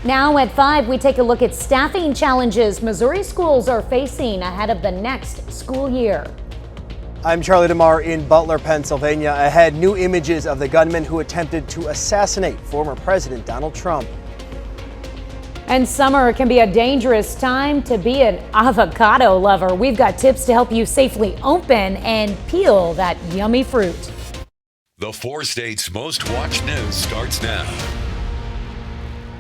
Now at 5, we take a look at staffing challenges Missouri schools are facing ahead of the next school year. I'm Charlie DeMar in Butler, Pennsylvania. Ahead, new images of the gunman who attempted to assassinate former President Donald Trump. And summer can be a dangerous time to be an avocado lover. We've got tips to help you safely open and peel that yummy fruit. The 4 states' most watched news starts now.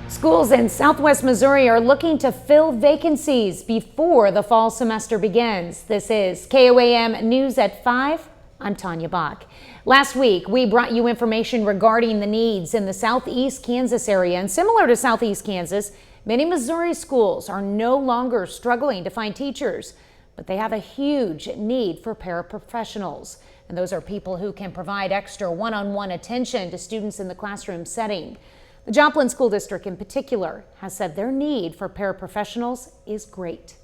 Schools in Southwest Missouri are looking to fill vacancies before the fall semester begins. This is KOAM News at 5. I'm Tanya Bach. Last week, we brought you information regarding the needs in the Southeast Kansas area. And similar to Southeast Kansas, many Missouri schools are no longer struggling to find teachers, but they have a huge need for paraprofessionals. And those are people who can provide extra one-on-one attention to students in the classroom setting. The Joplin School District in particular has said their need for paraprofessionals is great.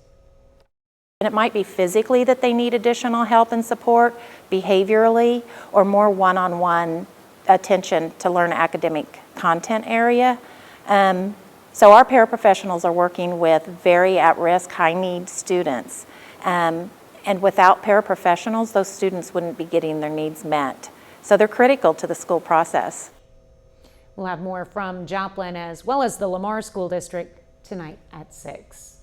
It might be physically that they need additional help and support, behaviorally, or more one-on-one attention to learn academic content area. So our paraprofessionals are working with very at-risk, high-need students. And without paraprofessionals, those students wouldn't be getting their needs met. So they're critical to the school process. We'll have more from Joplin as well as the Lamar School District tonight at 6.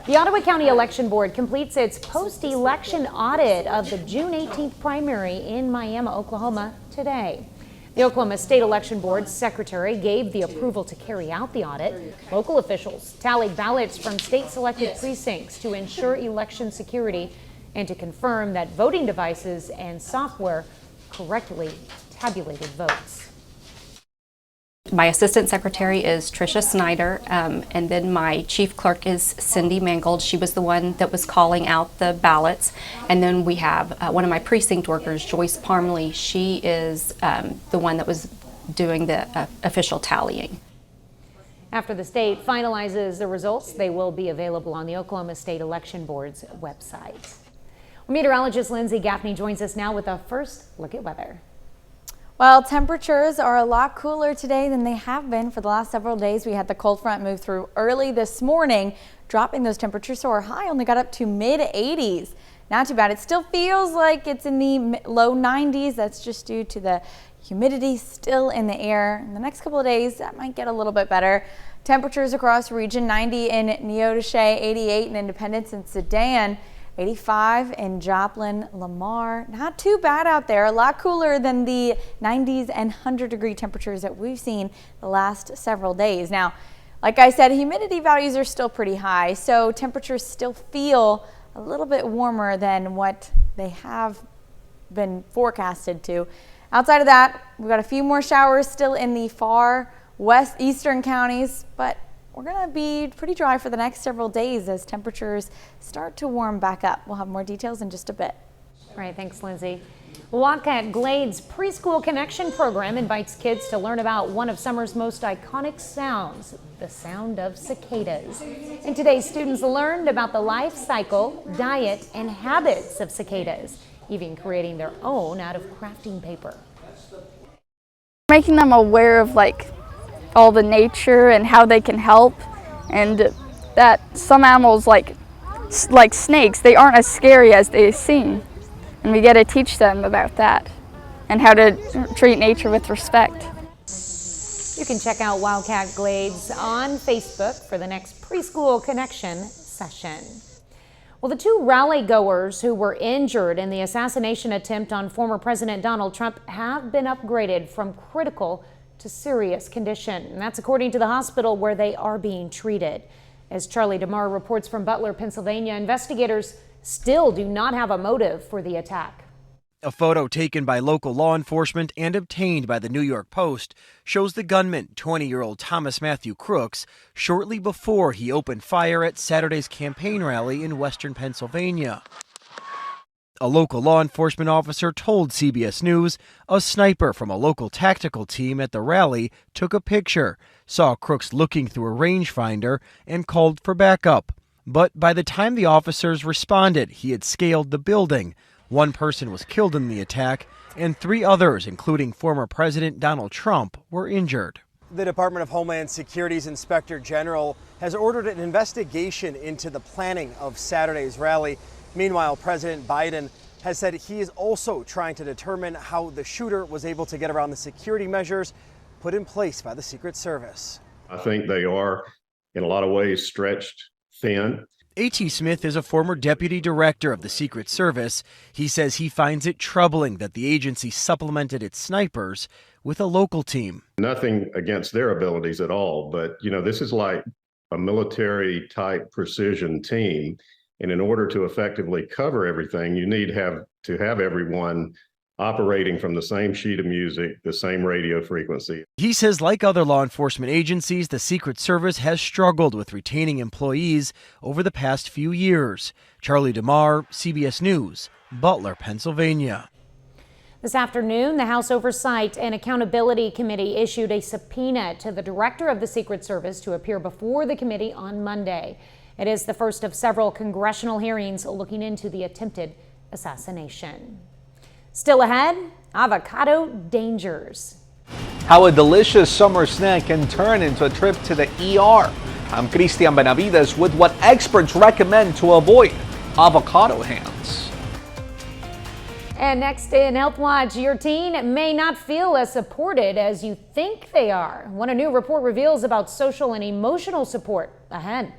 The Ottawa County Election Board completes its post-election audit of the June 18th primary in Miami, Oklahoma today. The Oklahoma State Election Board secretary gave the approval to carry out the audit. Local officials tallied ballots from state-selected precincts to ensure election security and to confirm that voting devices and software correctly tabulated votes. My assistant secretary is Tricia Snyder, and then my chief clerk is Cindy Mangold. She was the one that was calling out the ballots. And then we have one of my precinct workers, Joyce Parmley. She is the one that was doing the official tallying. After the state finalizes the results, they will be available on the Oklahoma State Election Board's website. Meteorologist Lindsay Gaffney joins us now with a first look at weather. Well, temperatures are a lot cooler today than they have been for the last several days. We had the cold front move through early this morning, dropping those temperatures, so our high only got up to mid-80s. Not too bad. It still feels like it's in the low 90s. That's just due to the humidity still in the air. In the next couple of days, that might get a little bit better. Temperatures across the region: 90 in Neodesha, 88 in Independence and Sedan, 85 in Joplin, Lamar. Not too bad out there. A lot cooler than the 90s and 100-degree temperatures that we've seen the last several days. Now, like I said, humidity values are still pretty high, so temperatures still feel a little bit warmer than what they have been forecasted to. Outside of that, we've got a few more showers still in the far eastern counties, but we're going to be pretty dry for the next several days as temperatures start to warm back up. We'll have more details in just a bit. All right, thanks, Lindsay. Wildcat Glades Preschool Connection program invites kids to learn about one of summer's most iconic sounds, the sound of cicadas. And today, students learned about the life cycle, diet, and habits of cicadas, even creating their own out of crafting paper. Making them aware of all the nature and how they can help, and that some animals like snakes, they aren't as scary as they seem, and we get to teach them about that and how to treat nature with respect. You can check out Wildcat Glades on Facebook for the next preschool connection session. Well, the 2 rally goers who were injured in the assassination attempt on former President Donald Trump have been upgraded from critical to serious condition. And that's according to the hospital where they are being treated. As Charlie DeMar reports from Butler, Pennsylvania, investigators still do not have a motive for the attack. A photo taken by local law enforcement and obtained by the New York Post shows the gunman, 20-year-old Thomas Matthew Crooks, shortly before he opened fire at Saturday's campaign rally in western Pennsylvania. A local law enforcement officer told CBS News a sniper from a local tactical team at the rally took a picture, saw Crooks looking through a rangefinder, and called for backup. But by the time the officers responded, he had scaled the building. 1 person was killed in the attack, and 3 others, including former President Donald Trump, were injured. The Department of Homeland Security's Inspector General has ordered an investigation into the planning of Saturday's rally. Meanwhile, President Biden has said he is also trying to determine how the shooter was able to get around the security measures put in place by the Secret Service. I think they are, in a lot of ways, stretched thin. A.T. Smith is a former deputy director of the Secret Service. He says he finds it troubling that the agency supplemented its snipers with a local team. Nothing against their abilities at all, but this is like a military type precision team. And in order to effectively cover everything, you need to have everyone operating from the same sheet of music, the same radio frequency. He says, like other law enforcement agencies, the Secret Service has struggled with retaining employees over the past few years. Charlie DeMar, CBS News, Butler, Pennsylvania. This afternoon, the House Oversight and Accountability Committee issued a subpoena to the director of the Secret Service to appear before the committee on Monday. It is the first of several congressional hearings looking into the attempted assassination. Still ahead, avocado dangers. How a delicious summer snack can turn into a trip to the ER. I'm Cristian Benavides with what experts recommend to avoid avocado hands. And next in Health Watch, your teen may not feel as supported as you think they are. What a new report reveals about social and emotional support ahead.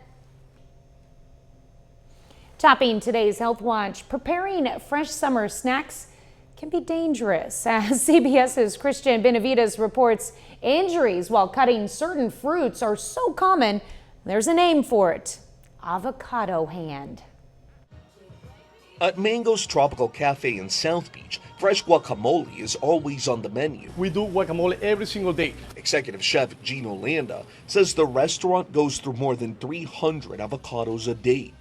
Topping today's Health Watch, preparing fresh summer snacks can be dangerous. As CBS's Christian Benavides reports, injuries while cutting certain fruits are so common, there's a name for it: avocado hand. At Mango's Tropical Cafe in South Beach, fresh guacamole is always on the menu. We do guacamole every single day. Executive Chef Gino Landa says the restaurant goes through more than 300 avocados a day.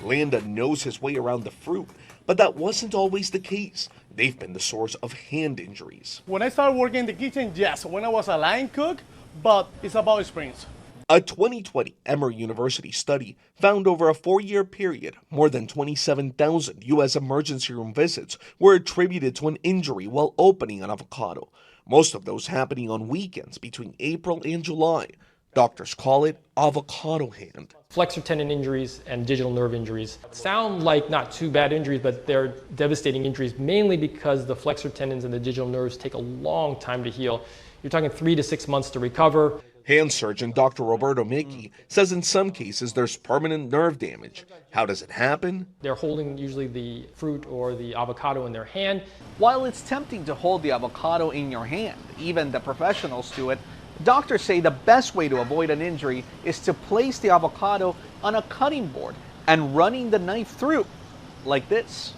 Landa knows his way around the fruit, but that wasn't always the case. They've been the source of hand injuries. When I started working in the kitchen, yes, when I was a line cook, but it's about experience. A 2020 Emory University study found over a 4-year period, more than 27,000 U.S. emergency room visits were attributed to an injury while opening an avocado, most of those happening on weekends between April and July. Doctors call it avocado hand. Flexor tendon injuries and digital nerve injuries sound like not too bad injuries, but they're devastating injuries, mainly because the flexor tendons and the digital nerves take a long time to heal. You're talking 3 to 6 months to recover. Hand surgeon Dr. Roberto Mickey says in some cases there's permanent nerve damage. How does it happen? They're holding usually the fruit or the avocado in their hand. While it's tempting to hold the avocado in your hand, even the professionals do it, doctors say the best way to avoid an injury is to place the avocado on a cutting board and running the knife through, like this.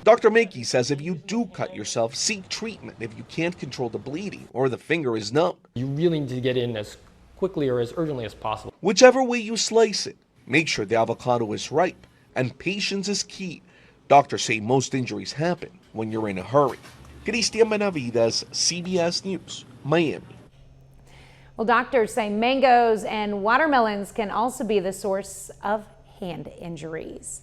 Dr. Mickey says if you do cut yourself, seek treatment if you can't control the bleeding or the finger is numb. You really need to get in as quickly or as urgently as possible. Whichever way you slice it, make sure the avocado is ripe, and patience is key. Doctors say most injuries happen when you're in a hurry. Cristian Benavides, CBS News, Miami. Well, doctors say mangoes and watermelons can also be the source of hand injuries.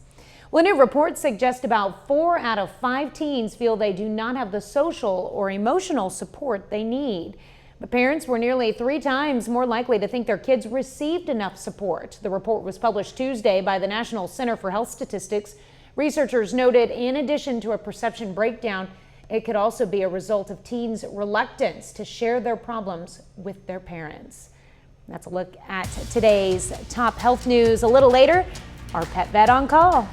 Well, new reports suggest about 4 out of 5 teens feel they do not have the social or emotional support they need. But parents were nearly 3 times more likely to think their kids received enough support. The report was published Tuesday by the National Center for Health Statistics. Researchers noted in addition to a perception breakdown, it could also be a result of teens' reluctance to share their problems with their parents. That's a look at today's top health news. A little later, our pet vet on call.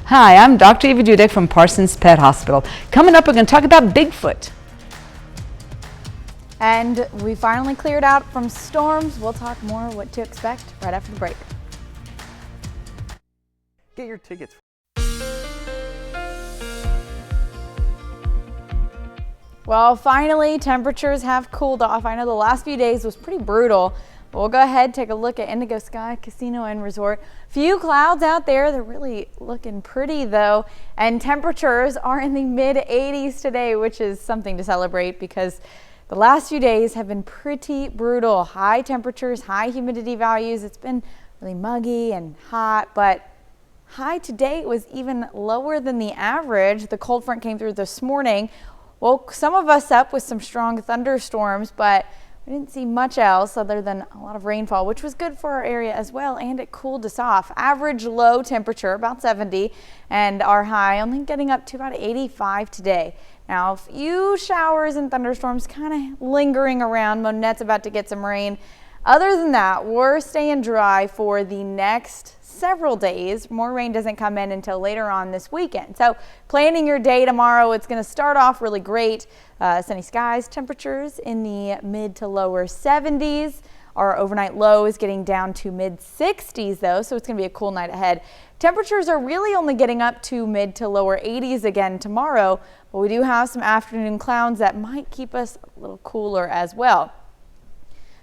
Hi, I'm Dr. Eva Dudek from Parsons Pet Hospital. Coming up, we're going to talk about Bigfoot. And we finally cleared out from storms. We'll talk more what to expect right after the break. Get your tickets. Well, finally, temperatures have cooled off. I know the last few days was pretty brutal. But we'll go ahead and take a look at Indigo Sky Casino and Resort. Few clouds out there. They're really looking pretty, though. And temperatures are in the mid-80s today, which is something to celebrate because the last few days have been pretty brutal. High temperatures, high humidity values. It's been really muggy and hot, but high today was even lower than the average. The cold front came through this morning. woke some of us up with some strong thunderstorms, but we didn't see much else other than a lot of rainfall, which was good for our area as well, and it cooled us off. Average low temperature about 70, and our high only getting up to about 85 today. Now, a few showers and thunderstorms kind of lingering around. Monette's about to get some rain. Other than that, we're staying dry for the next several days. More rain doesn't come in until later on this weekend. So planning your day tomorrow, it's going to start off really great. Sunny skies, temperatures in the mid to lower 70s. Our overnight low is getting down to mid 60s though, so it's going to be a cool night ahead. Temperatures are really only getting up to mid to lower 80s again tomorrow, but we do have some afternoon clouds that might keep us a little cooler as well.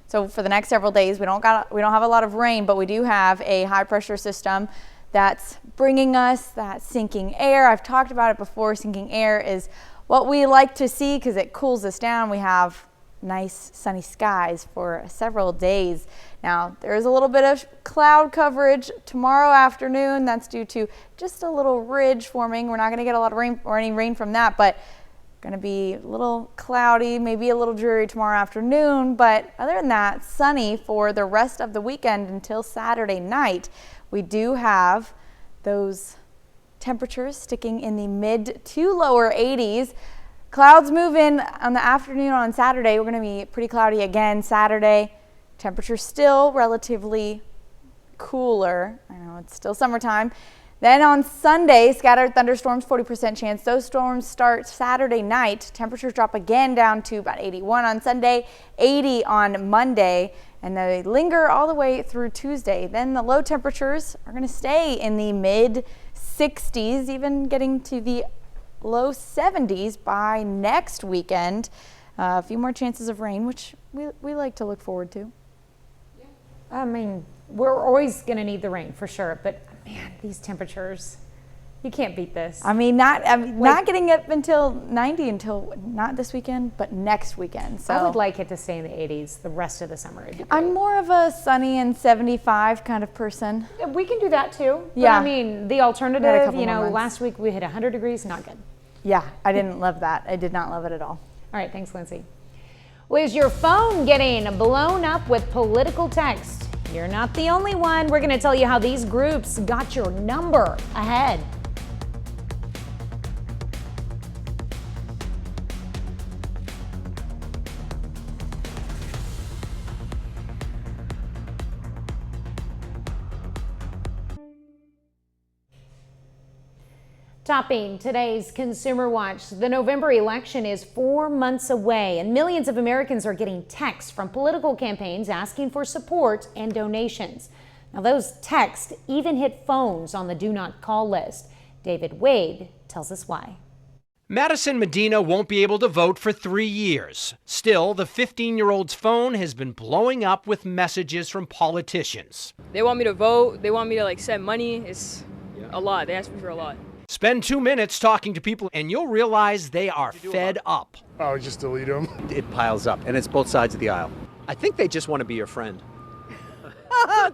So for the next several days, we don't have a lot of rain, but we do have a high pressure system that's bringing us that sinking air. I've talked about it before. Sinking air is what we like to see because it cools us down. We have nice sunny skies for several days. Now there is a little bit of cloud coverage tomorrow afternoon. That's due to just a little ridge forming. We're not going to get a lot of rain or any rain from that, but going to be a little cloudy, maybe a little dreary tomorrow afternoon, but other than that, sunny for the rest of the weekend until Saturday night. We do have those temperatures sticking in the mid to lower 80s. Clouds move in on the afternoon on Saturday. We're going to be pretty cloudy again Saturday. Temperatures still relatively cooler. I know it's still summertime. Then on Sunday, scattered thunderstorms, 40% chance. Those storms start Saturday night. Temperatures drop again down to about 81 on Sunday, 80 on Monday, and they linger all the way through Tuesday. Then the low temperatures are going to stay in the mid 60s, even getting to the low 70s by next weekend. A few more chances of rain, which we like to look forward to. I mean, we're always going to need the rain for sure, but man, these temperatures, you can't beat this. I mean, not getting up until 90 until not this weekend, but next weekend. So I would like it to stay in the 80s the rest of the summer. I'm more of a sunny and 75 kind of person. We can do that too. Yeah. But I mean, the alternative, you know, last week we hit 100 degrees, not good. Yeah, I didn't love that. I did not love it at all. All right, thanks, Lindsay. Well, is your phone getting blown up with political text? You're not the only one. We're going to tell you how these groups got your number ahead. Topping today's Consumer Watch, the November election is 4 months away, and millions of Americans are getting texts from political campaigns asking for support and donations. Now, those texts even hit phones on the do not call list. David Wade tells us why. Madison Medina won't be able to vote for 3 years. Still, the 15-year-old's phone has been blowing up with messages from politicians. They want me to vote. They want me to send money. It's a lot. They ask me for a lot. Spend 2 minutes talking to people and you'll realize they are fed up. I would just delete them. It piles up, and it's both sides of the aisle. I think they just want to be your friend.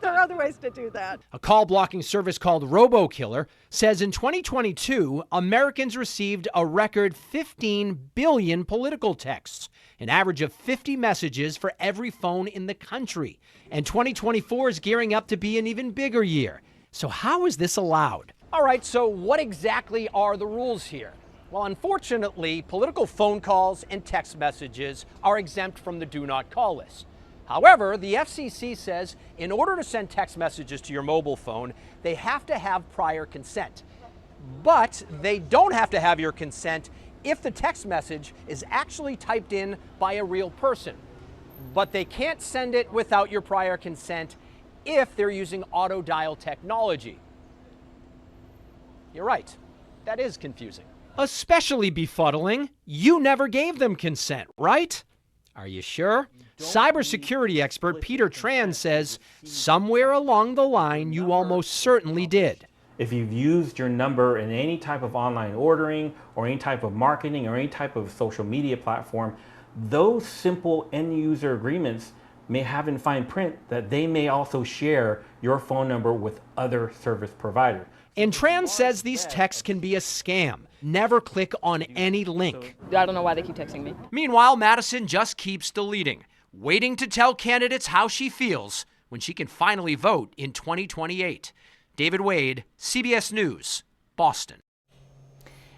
There are other ways to do that. A call blocking service called RoboKiller says in 2022, Americans received a record 15 billion political texts, an average of 50 messages for every phone in the country. And 2024 is gearing up to be an even bigger year. So how is this allowed? All right, so what exactly are the rules here? Well, unfortunately, political phone calls and text messages are exempt from the do not call list. However, the FCC says in order to send text messages to your mobile phone, they have to have prior consent. But they don't have to have your consent if the text message is actually typed in by a real person. But they can't send it without your prior consent if they're using auto dial technology. You're right. That is confusing. Especially befuddling, you never gave them consent, right? Are you sure? Cybersecurity expert Peter Tran says somewhere along the line you almost certainly did. If you've used your number in any type of online ordering or any type of marketing or any type of social media platform, those simple end user agreements may have in fine print that they may also share your phone number with other service providers. And Tran says these texts can be a scam. Never click on any link. I don't know why they keep texting me. Meanwhile, Madison just keeps deleting, waiting to tell candidates how she feels when she can finally vote in 2028. David Wade, CBS News, Boston.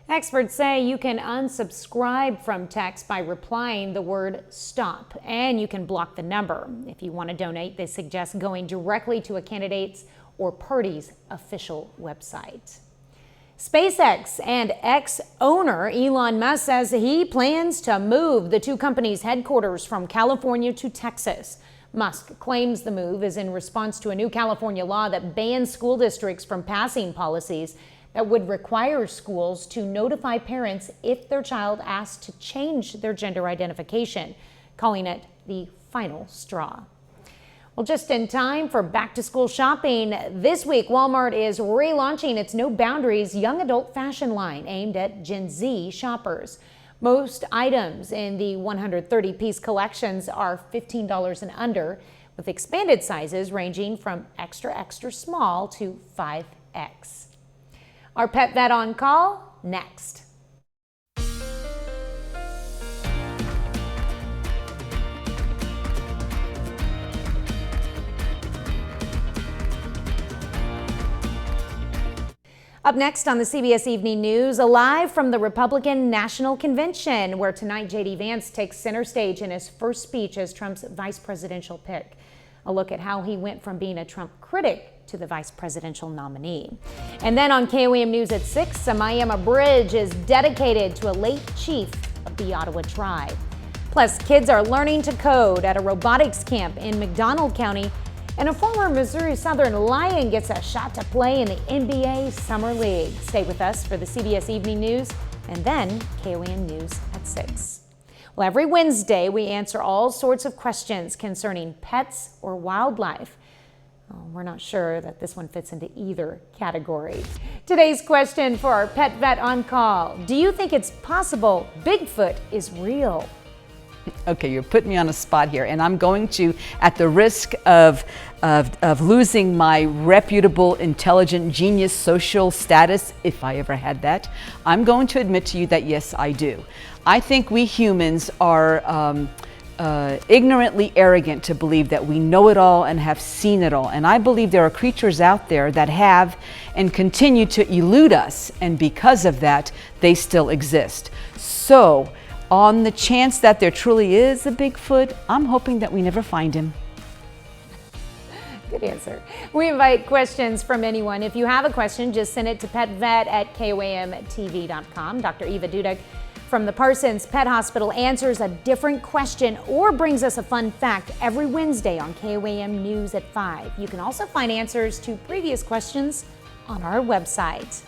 Experts say you can unsubscribe from text by replying the word stop, and you can block the number. If you want to donate, they suggest going directly to a candidate's or party's official website. SpaceX and ex-owner Elon Musk says he plans to move the two companies' headquarters from California to Texas. Musk claims the move is in response to a new California law that bans school districts from passing policies that would require schools to notify parents if their child asks to change their gender identification, calling it the final straw. Well, just in time for back-to-school shopping, this week Walmart is relaunching its No Boundaries young adult fashion line aimed at Gen Z shoppers. Most items in the 130-piece collections are $15 and under, with expanded sizes ranging from extra, extra small to 5X. Our pet vet on call next. Up next on the CBS Evening News, live from the Republican National Convention, where tonight J.D. Vance takes center stage in his first speech as Trump's vice presidential pick. A look at how he went from being a Trump critic to the vice presidential nominee. And then on KOAM News at 6, a Miami bridge is dedicated to a late chief of the Ottawa tribe. Plus, kids are learning to code at a robotics camp in McDonald County. And a former Missouri Southern Lion gets a shot to play in the NBA Summer League. Stay with us for the CBS Evening News and then KOAM News at 6. Well, every Wednesday we answer all sorts of questions concerning pets or wildlife. We're not sure that this one fits into either category. Today's question for our pet vet on call: do you think it's possible Bigfoot is real? Okay, you're putting me on a spot here, and I'm going to, at the risk of losing my reputable, intelligent, genius social status, if I ever had that, I'm going to admit to you that yes, I do. I think we humans are ignorantly arrogant to believe that we know it all and have seen it all. And I believe there are creatures out there that have and continue to elude us, and because of that, they still exist. So, on the chance that there truly is a Bigfoot, I'm hoping that we never find him. Good answer. We invite questions from anyone. If you have a question, just send it to petvet@koamtv.com. Dr. Eva Dudek from the Parsons Pet Hospital answers a different question or brings us a fun fact every Wednesday on KOAM News at 5. You can also find answers to previous questions on our website.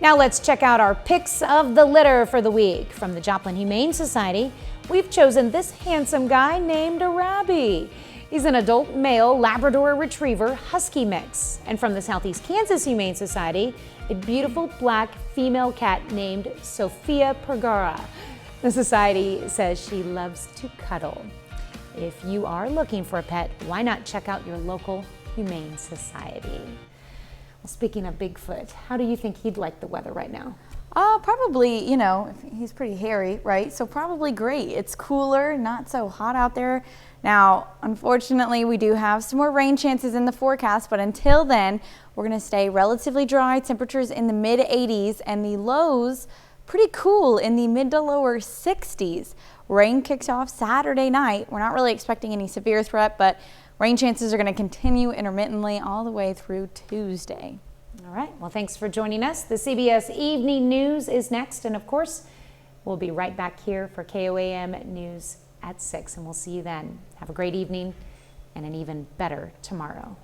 Now let's check out our picks of the litter for the week. From the Joplin Humane Society, we've chosen this handsome guy named Arabi. He's an adult male Labrador Retriever Husky mix. And from the Southeast Kansas Humane Society, a beautiful black female cat named Sophia Pergara. The society says she loves to cuddle. If you are looking for a pet, why not check out your local Humane Society? Well, speaking of Bigfoot, how do you think he'd like the weather right now? Probably, you know, he's pretty hairy, right? So probably great. It's cooler, not so hot out there. Now, unfortunately, we do have some more rain chances in the forecast, but until then, we're going to stay relatively dry, temperatures in the mid 80s, and the lows pretty cool in the mid to lower 60s. Rain kicks off Saturday night. We're not really expecting any severe threat, but rain chances are going to continue intermittently all the way through Tuesday. All right. Well, thanks for joining us. The CBS Evening News is next. And of course, we'll be right back here for KOAM News at 6. And we'll see you then. Have a great evening and an even better tomorrow.